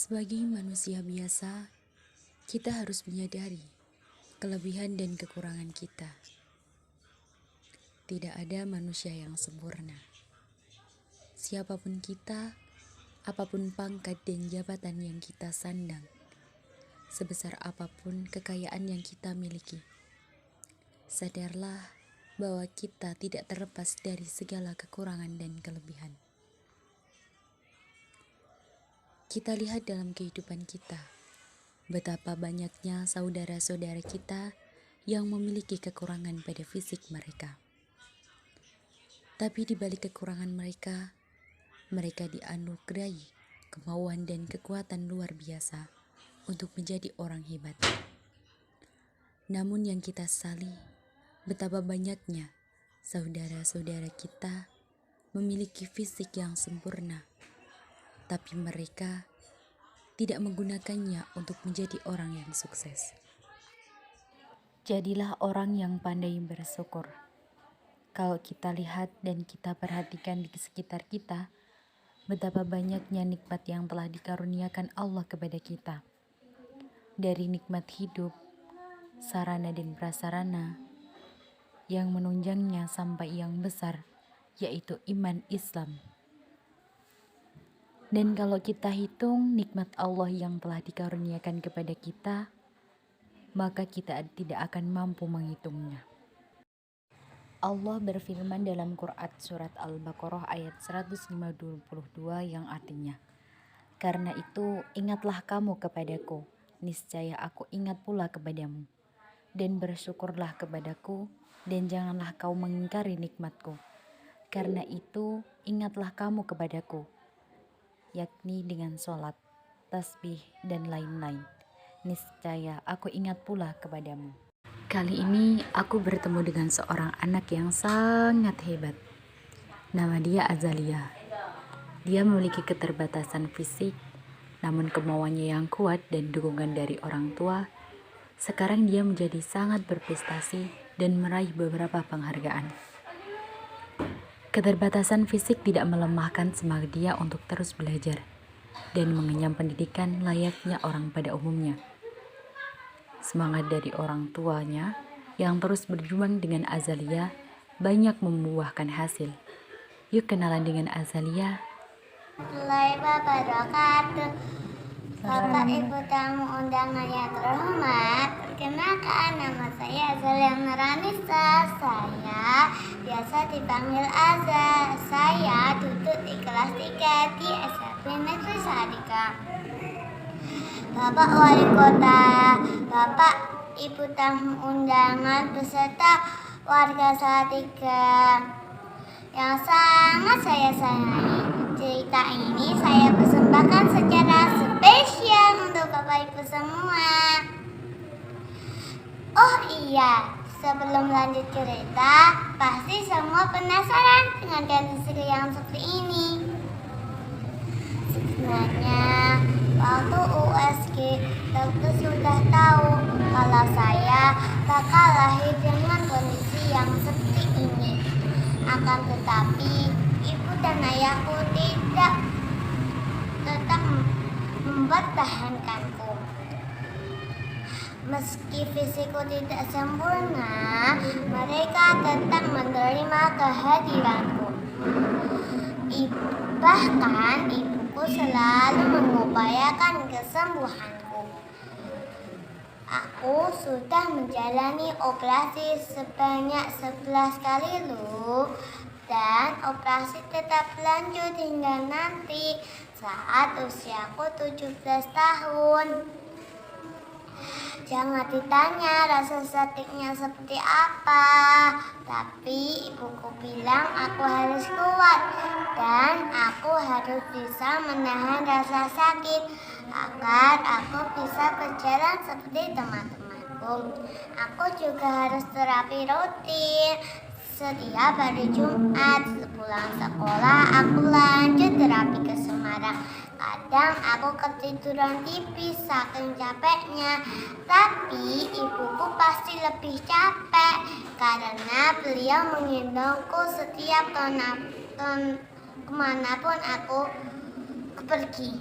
Sebagai manusia biasa, kita harus menyadari kelebihan dan kekurangan kita. Tidak ada manusia yang sempurna. Siapapun kita, apapun pangkat dan jabatan yang kita sandang, sebesar apapun kekayaan yang kita miliki, sadarlah bahwa kita tidak terlepas dari segala kekurangan dan kelebihan. Kita lihat dalam kehidupan kita, betapa banyaknya saudara-saudara kita yang memiliki kekurangan pada fisik mereka. Tapi di balik kekurangan mereka, mereka dianugerahi kemauan dan kekuatan luar biasa untuk menjadi orang hebat. Namun yang kita sesali, betapa banyaknya saudara-saudara kita memiliki fisik yang sempurna, tapi mereka tidak menggunakannya untuk menjadi orang yang sukses. Jadilah orang yang pandai bersyukur. Kalau kita lihat dan kita perhatikan di sekitar kita, betapa banyaknya nikmat yang telah dikaruniakan Allah kepada kita. Dari nikmat hidup, sarana dan prasarana, yang menunjangnya sampai yang besar, yaitu iman Islam. Dan kalau kita hitung nikmat Allah yang telah dikaruniakan kepada kita, maka kita tidak akan mampu menghitungnya. Allah berfirman dalam Quran surat Al-Baqarah ayat 152 yang artinya, "Karena itu ingatlah kamu kepadaku, niscaya aku ingat pula kepadamu. Dan bersyukurlah kepadaku, dan janganlah kau mengingkari nikmatku. Karena itu ingatlah kamu kepadaku," yakni dengan sholat, tasbih, dan lain-lain. "Niscaya aku ingat pula kepadamu." Kali ini aku bertemu dengan seorang anak yang sangat hebat. Nama dia Azalia. Dia memiliki keterbatasan fisik, namun kemauannya yang kuat dan dukungan dari orang tua, sekarang dia menjadi sangat berprestasi dan meraih beberapa penghargaan. Keterbatasan fisik tidak melemahkan semangat dia untuk terus belajar dan mengenyam pendidikan layaknya orang pada umumnya. Semangat dari orang tuanya yang terus berjuang dengan Azalia banyak membuahkan hasil. Yuk kenalan dengan Azalia. Assalamualaikum wabarakatuh. Bapak Ibu tamu undangan yang terhormat, perkenalkan nama saya Azalia Nurhanisa. Saya biasa dipanggil Azza. Saya duduk di kelas 3 di SMP Negeri Sarika. Bapak Wali Kota, Bapak Ibu tamu undangan beserta warga Salatiga yang sangat saya sayangi, cerita ini saya persembahkan secara spesial untuk Bapak Ibu semua. Oh iya, sebelum lanjut cerita, pasti semua penasaran dengan kondisi yang seperti ini. Sebenarnya waktu USG, dokter sudah tahu kalau saya bakal lahir dengan kondisi yang seperti ini. Akan tetapi, ibu dan ayahku tetap mempertahankanku. Meski fisikku tidak sempurna, mereka tetap menerima kehadiranku. Bahkan ibuku selalu mengupayakan kesembuhanku. Aku sudah menjalani operasi sebanyak 11 kali loh. Dan operasi tetap lanjut hingga nanti saat usiaku 17 tahun. Jangan ditanya rasa sakitnya seperti apa, tapi ibuku bilang aku harus kuat dan aku harus bisa menahan rasa sakit agar aku bisa berjalan seperti teman-temanku. Aku juga harus terapi rutin. Setiap hari Jumat sepulang sekolah aku lanjut terapi ke Semarang. Kadang aku ketiduran tipis saking capeknya, tapi ibuku pasti lebih capek karena beliau menggendongku setiap kemanapun aku pergi.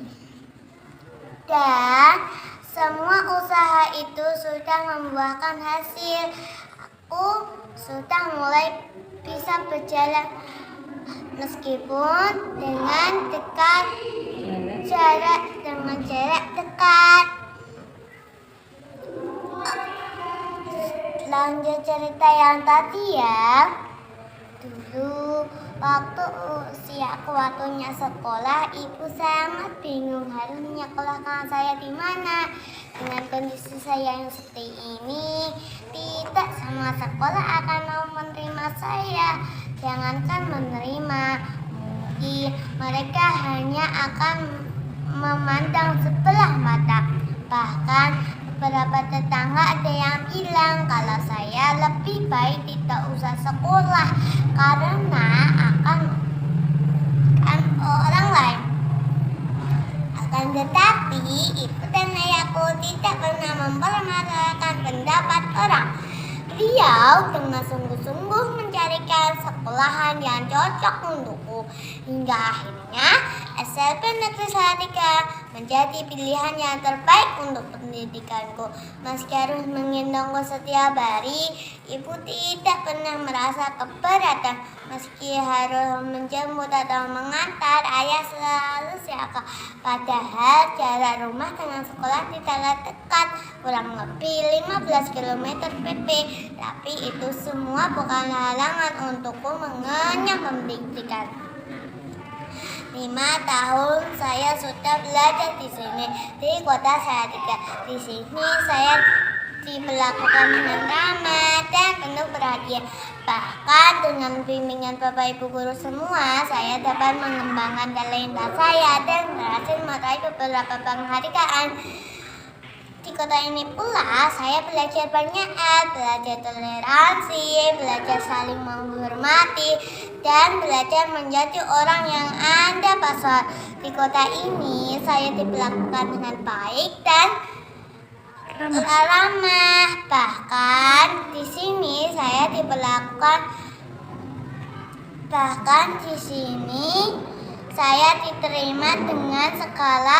Dan semua usaha itu sudah membuahkan hasil. Aku sudah mulai bisa berjalan meskipun dengan jarak dekat. Lanjut cerita yang tadi ya. Dulu waktu waktunya sekolah, ibu sangat bingung harus menyekolahkan saya di mana. Dengan kondisi saya yang seperti ini, tidak semua sekolah akan mau menerima saya. Jangankan menerima, mungkin mereka hanya akan memandang sebelah mata. Bahkan beberapa tetangga ada yang bilang kalau saya lebih baik tidak usah sekolah karena akan orang lain. Akan tetapi ibu dan ayahku tidak pernah mempermasalahkan pendapat orang. Beliau dengan sungguh-sungguh mencarikan sekolahan yang cocok untukku hingga akhirnya SMP Negeri Salatiga menjadi pilihan yang terbaik untuk pendidikanku. Meski harus menggendongku setiap hari, ibu tidak pernah merasa keberatan. Meski harus menjemput atau mengantar, ayah selalu siaga. Padahal jarak rumah dengan sekolah tidaklah dekat, kurang lebih 15 km PP. Tapi itu semua bukan halangan untukku mengenyam pendidikan. 5 tahun saya sudah belajar di sini, di kota Salatiga. Di sini saya diperlakukan dengan ramah dan penuh perhatian. Bahkan dengan bimbingan Bapak Ibu guru semua, saya dapat mengembangkan talenta saya dan berhasil meraih beberapa penghargaan. Di kota ini pula saya belajar banyak hal, belajar toleransi, belajar saling menghormati, dan belajar menjadi orang yang ada pasar. Di kota ini saya diperlakukan dengan baik dan ramah. Bahkan di sini saya diterima dengan segala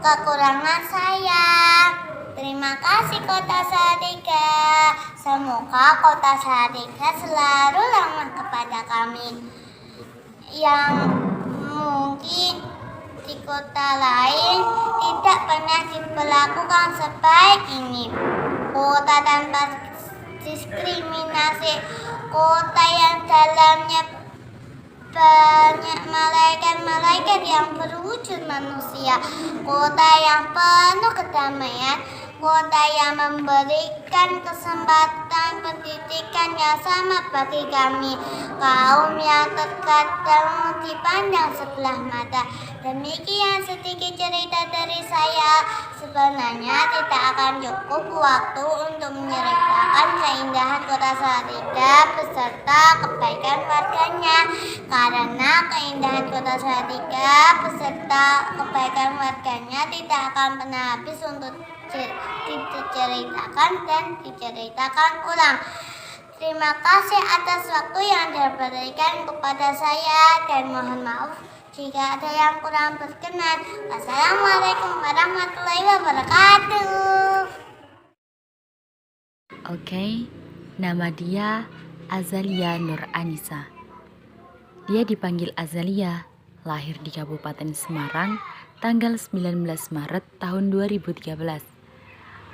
kekurangan saya. Terima kasih Kota Salatiga. Semoga Kota Salatiga selalu ramah kepada kami. Yang mungkin di kota lain tidak pernah diperlakukan sebaik ini. Kota tanpa diskriminasi, kota yang dalamnya banyak malaikat-malaikat yang berwujud manusia, kota yang penuh kedamaian, kota yang memberikan kesempatan pendidikan yang sama bagi kami, kaum yang terkadang dipandang sebelah mata. Demikian sedikit cerita dari saya. Sebenarnya tidak akan cukup waktu untuk menceritakan keindahan kota Salatiga beserta kebaikan warganya, karena keindahan kota Salatiga beserta kebaikan warganya tidak akan pernah habis untuk diceritakan dan diceritakan ulang. Terima kasih atas waktu yang diberikan kepada saya dan mohon maaf jika ada yang kurang berkenan. Wassalamualaikum warahmatullahi wabarakatuh. Oke, nama dia Azalia Nur Anissa. Dia dipanggil Azalia, lahir di Kabupaten Semarang, tanggal 19 Maret tahun 2013.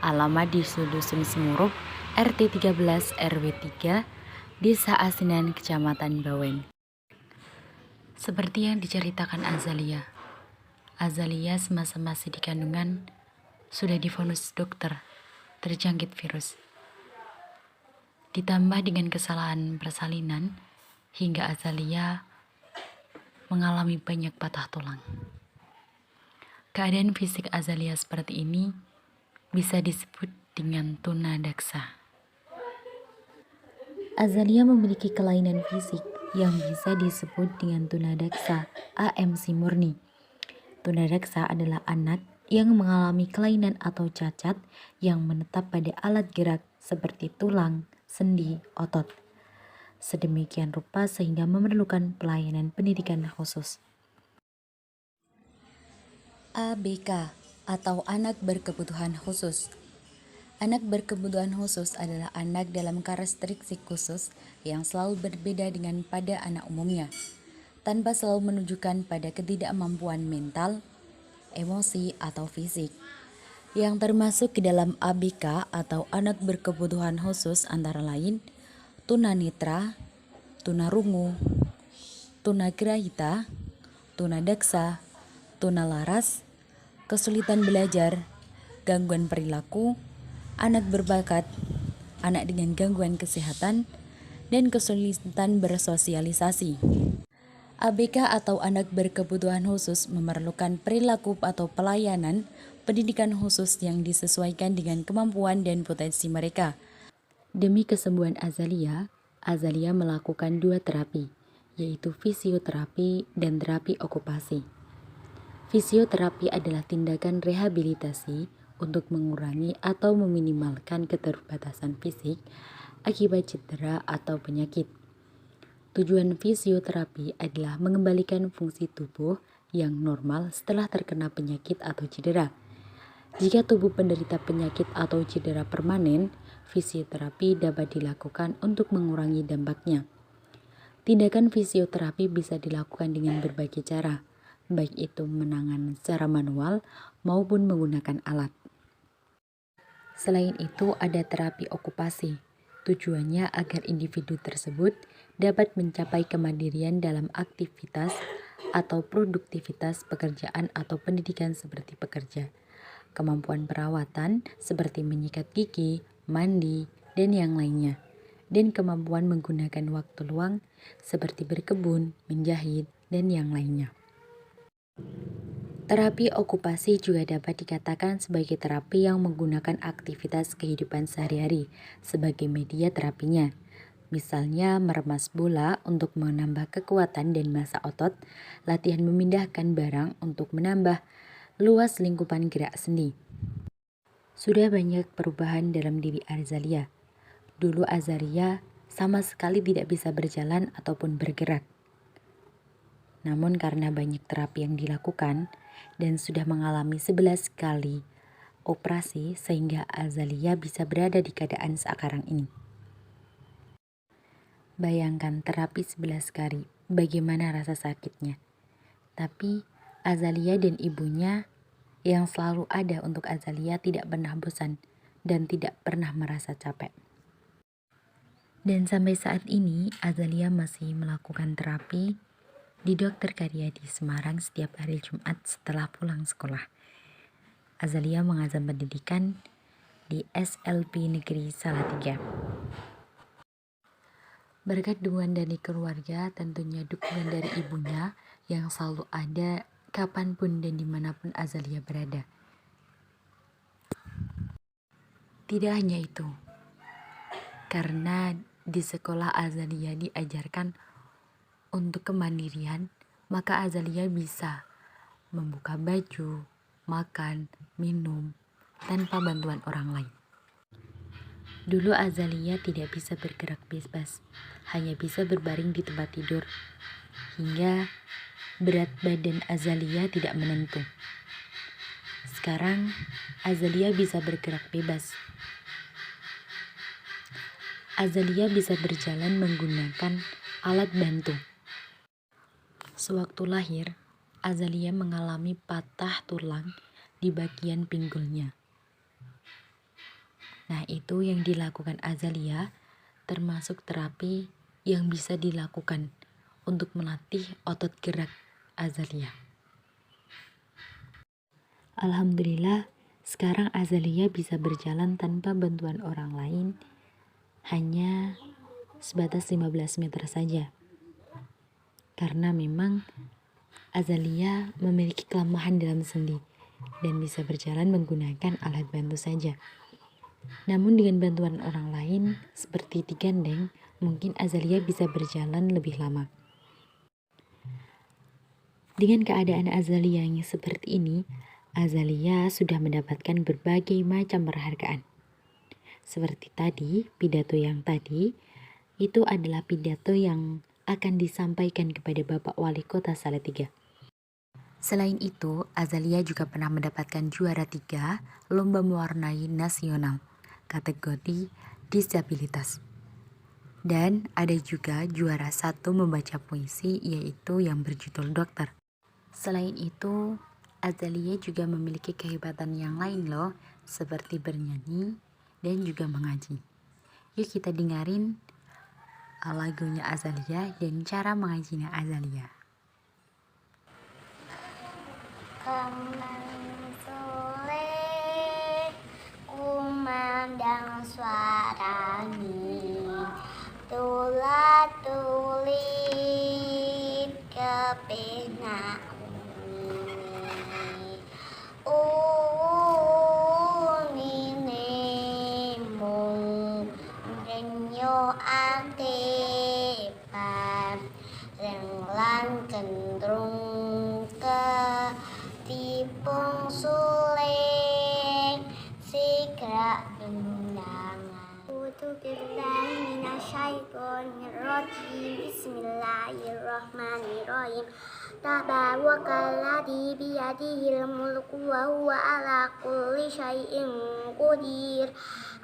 Alamat di Dusun Semurup, RT 13 RW 3, Desa Asinan, Kecamatan Bawen. Seperti yang diceritakan Azalia semasa masih di kandungan sudah divonis dokter terjangkit virus. Ditambah dengan kesalahan persalinan hingga Azalia mengalami banyak patah tulang. Keadaan fisik Azalia seperti ini bisa disebut dengan tunadaksa. Azalia memiliki kelainan fisik yang bisa disebut dengan tunadaksa AMC murni. Tunadaksa adalah anak yang mengalami kelainan atau cacat yang menetap pada alat gerak seperti tulang, sendi, otot. Sedemikian rupa sehingga memerlukan pelayanan pendidikan khusus. ABK atau anak berkebutuhan khusus. Anak berkebutuhan khusus adalah anak dalam karakteristik khusus yang selalu berbeda dengan pada anak umumnya, tanpa selalu menunjukkan pada ketidakmampuan mental, emosi, atau fisik. Yang termasuk ke dalam ABK atau anak berkebutuhan khusus antara lain tunanetra, tunarungu, tunagrahita, tunadaksa, tunalaras, kesulitan belajar, gangguan perilaku, anak berbakat, anak dengan gangguan kesehatan, dan kesulitan bersosialisasi. ABK atau anak berkebutuhan khusus memerlukan perilaku atau pelayanan pendidikan khusus yang disesuaikan dengan kemampuan dan potensi mereka. Demi kesembuhan Azalia, Azalia melakukan 2 terapi, yaitu fisioterapi dan terapi okupasi. Fisioterapi adalah tindakan rehabilitasi untuk mengurangi atau meminimalkan keterbatasan fisik akibat cedera atau penyakit. Tujuan fisioterapi adalah mengembalikan fungsi tubuh yang normal setelah terkena penyakit atau cedera. Jika tubuh penderita penyakit atau cedera permanen, fisioterapi dapat dilakukan untuk mengurangi dampaknya. Tindakan fisioterapi bisa dilakukan dengan berbagai cara, baik itu menangani secara manual maupun menggunakan alat. Selain itu, ada terapi okupasi. Tujuannya agar individu tersebut dapat mencapai kemandirian dalam aktivitas atau produktivitas pekerjaan atau pendidikan seperti bekerja, kemampuan perawatan seperti menyikat gigi, mandi, dan yang lainnya, dan kemampuan menggunakan waktu luang seperti berkebun, menjahit, dan yang lainnya. Terapi okupasi juga dapat dikatakan sebagai terapi yang menggunakan aktivitas kehidupan sehari-hari sebagai media terapinya. Misalnya meremas bola untuk menambah kekuatan dan massa otot, latihan memindahkan barang untuk menambah luas lingkupan gerak sendi. Sudah banyak perubahan dalam diri Azalia. Dulu Azalia sama sekali tidak bisa berjalan ataupun bergerak. Namun karena banyak terapi yang dilakukan dan sudah mengalami 11 kali operasi sehingga Azalia bisa berada di keadaan sekarang ini. Bayangkan terapi 11 kali, bagaimana rasa sakitnya. Tapi Azalia dan ibunya yang selalu ada untuk Azalia tidak pernah bosan dan tidak pernah merasa capek. Dan sampai saat ini Azalia masih melakukan terapi di Dr. Karya di Semarang setiap hari Jumat setelah pulang sekolah. Azalia mengajar pendidikan di SLP Negeri Salatiga. Berkat dukungan dari keluarga, tentunya dukungan dari ibunya yang selalu ada kapanpun dan dimanapun Azalia berada. Tidak hanya itu, karena di sekolah Azalia diajarkan untuk kemandirian, maka Azalia bisa membuka baju, makan, minum, tanpa bantuan orang lain. Dulu Azalia tidak bisa bergerak bebas, hanya bisa berbaring di tempat tidur, hingga berat badan Azalia tidak menentu. Sekarang Azalia bisa bergerak bebas. Azalia bisa berjalan menggunakan alat bantu. Sewaktu lahir, Azalia mengalami patah tulang di bagian pinggulnya. Nah, itu yang dilakukan Azalia termasuk terapi yang bisa dilakukan untuk melatih otot gerak Azalia. Alhamdulillah, sekarang Azalia bisa berjalan tanpa bantuan orang lain, hanya sebatas 15 meter saja. Karena memang Azalia memiliki kelemahan dalam sendi dan bisa berjalan menggunakan alat bantu saja. Namun dengan bantuan orang lain seperti digandeng, mungkin Azalia bisa berjalan lebih lama. Dengan keadaan Azalia yang seperti ini, Azalia sudah mendapatkan berbagai macam penghargaan. Seperti tadi, pidato yang tadi, itu adalah pidato yang akan disampaikan kepada Bapak Wali Kota Salatiga. Selain itu, Azalia juga pernah mendapatkan juara 3 lomba mewarnai nasional kategori disabilitas. Dan ada juga juara 1 membaca puisi, yaitu yang berjudul Dokter. Selain itu, Azalia juga memiliki kehebatan yang lain loh, seperti bernyanyi dan juga mengaji. Yuk kita dengerin lagunya Azalia dan cara mengajinya Azalia. Kembang sore kumandang suarani, tulat-tulit kepena unine mung renyo aktepan renglan kendrung ke tipung suling sikra undangan. A'udzubillahi minasyaitonirrajim. Bismillahirrahmanirrahim. Tabawakalladzi biyadihil mulku wa huwa ala kulli syai'in qadir.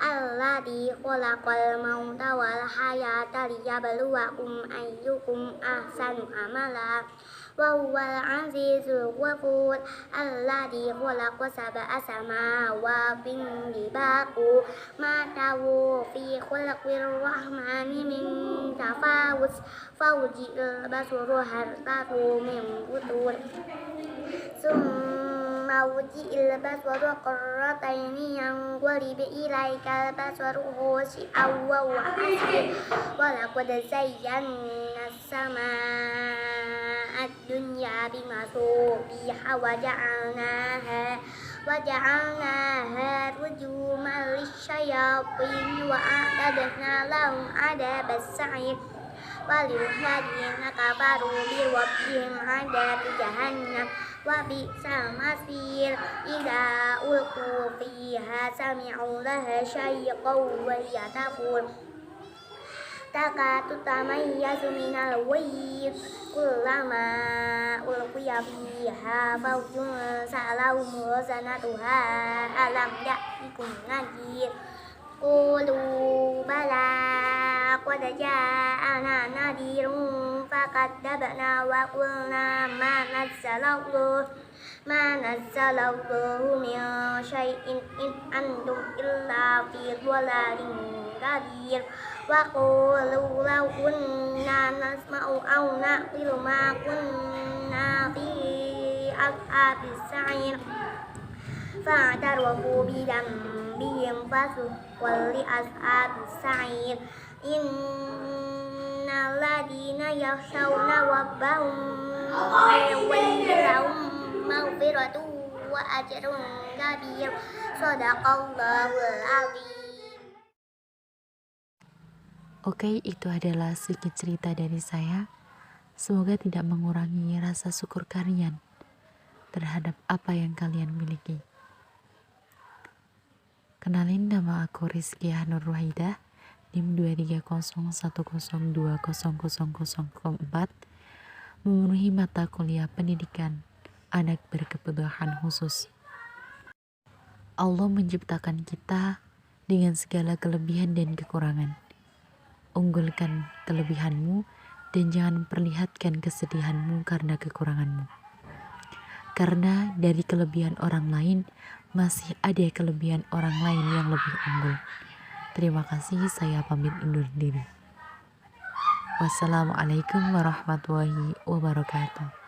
Alladzi khalaqal mauta wal hayata liyabluwakum ayyukum ahsanu amala. Wa huwal azizul ghafur. Alladzi khalaqa sab'a samawatin tibaqa ma tawu fi khalqir rahmani min tafawus fawjil basuru hartatu min futur summa wujil basuru qarrataini yanqalib ilaikal basuru khashi'an wa huwa hasib wa laqad zayyana as-samaa'a ad-dunya bimasubiha wa ja'alnaha rujuman lisyayatin wa a'tadna lahum 'adabas sa'ir walil ladzina kafaru bi rabbihim 'adzabu jahannam wa bi'sal masir idza ulqu fiha sami'u laha syaiqan wa yatafur takatu tamayyazu minal ghayz kullama ulqiya fiha fawjun sa'alahum sanatuha alam ya'tikum nadhir qulu bala qad ja'ana nadhirun fakadzabna wa qulna ma nazzalallahu min syai'in in antum illa fi dhalalin kabir. Wa qalu law kunna nasma'u aw na'qilu ma kunna fi ashabis sa'ir fa'tarafu bi dhanbihim fasuhqan li ashabis sa'ir. Innal ladzina yakhshawna rabbahum bil-ghaibi lahum maghfiratun wa ajrun kabir. Shadaqallahul azim. Oke, itu adalah sedikit cerita dari saya. Semoga tidak mengurangi rasa syukur kalian terhadap apa yang kalian miliki. Kenalin, nama aku Rizkiah Nur Wahidah, NIM 23010200004, memenuhi mata kuliah pendidikan anak berkebutuhan khusus. Allah menciptakan kita dengan segala kelebihan dan kekurangan. Unggulkan kelebihanmu dan jangan perlihatkan kesedihanmu karena kekuranganmu. Karena dari kelebihan orang lain masih ada kelebihan orang lain yang lebih unggul. Terima kasih, saya pamit undur diri. Wassalamualaikum warahmatullahi wabarakatuh.